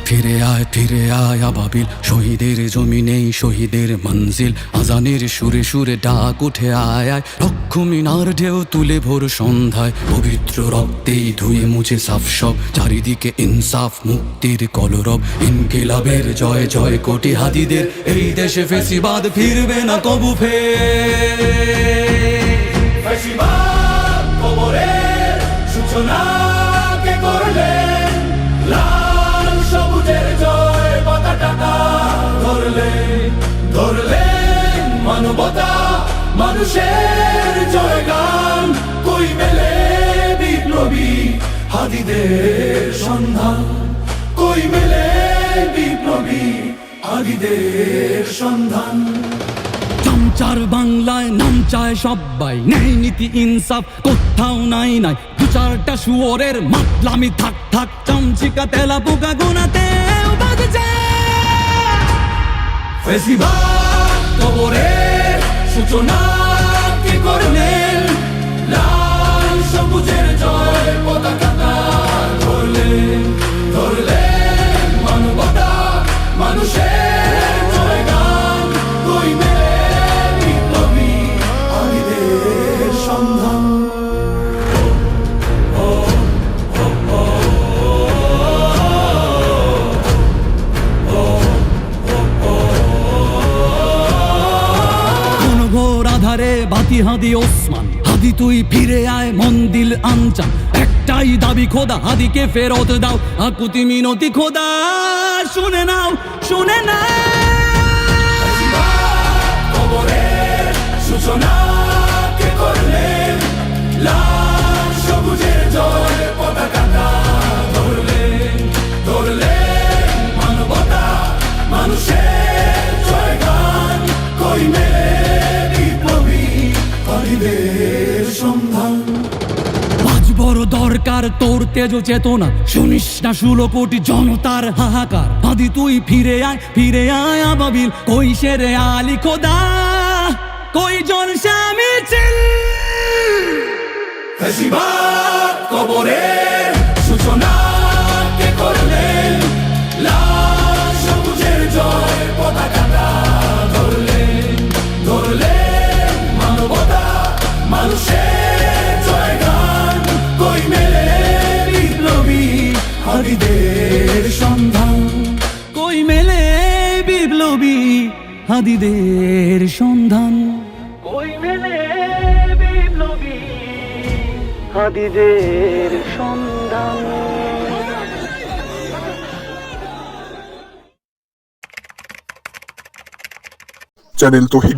ফিরে আয় আবাবিল, শহীদের জমিনেই শহীদের মঞ্জিল। আজানের সুরে সুরে ডাক উঠে আয় আয়, রক্ষ মিনার ঢেউ তুলে ভোর সন্ধ্যায়। পবিত্র রক্তেই ধুয়ে মুছে সাফ সব, চারিদিকে ইনসাফ মুক্তির কলরব। ইনকিলাবের জয় জয় কোটি হাদিদের, এই দেশে ফেসিবাদ ফিরবে না কবু ফেসিবাদ কবরের সূচনা কে করলেন, লাল সবুজের জয় পতাকা ধরলেন মানবতা মানুষের জয়গান। কই মেলে বিপ্লবী হাদিদের সন্ধান, কই মেলে বিপ্লবী হাদিদের সন্ধান। চামচার বাংলায় নাম চায় সবাই, নেই নীতি ইনসাফ কোথাও নাই নাই। দু চারটা শুয়োরের মাতলামি থাক থাক, চামচিকা তেলা পোকা গোনাতেও বাজছে। ফেসিবাদ কবরের সূচনা কে করলেন, লাল সবুজের জয় পতাকা ধরলেন মানবতা মানুষের জয়গান। কই মেলে বিপ্লবী হাদিদের সন্ধান। আধারে বাতি হাদি ওসমান, হাদি তুই ফিরে আয় মন্দিল আনচান। একটাই দাবি খোদা, হাদিকে ফেরত দাও, আকুতি মিনতি খোদা শুনে নাও শুনে নাও। কবরের সূচনা কে করলেন, লাল সবুজের জয় পতাকা ধরলেন মানবতা মানুষের জয়গান। কই মেলে বিপ্লবী হাদিদের সন্ধান। আজ বড় দরকার তোর তেজ চেতনা, শুনিস না 16 কোটি জনতার হাহাকার। হাদি তুই ফিরে আয় আবাবিল, কই শেরে আলী খোদা, কই জলসা মিছিল। ফেসিবাদ কবরের সূচনা কে করলেন, লাল সবুজের জয় পতাকা ধরলেন মানবতা মানুষের জয়গান। কই মেলে বিপ্লবী হাদিদের সন্ধান, কই মেলে বিপ্লবী হাদিদের সন্ধান, কই মেলে বিপ্লবী হাদিদের সন্ধান। চ্যানেল তৌহিদ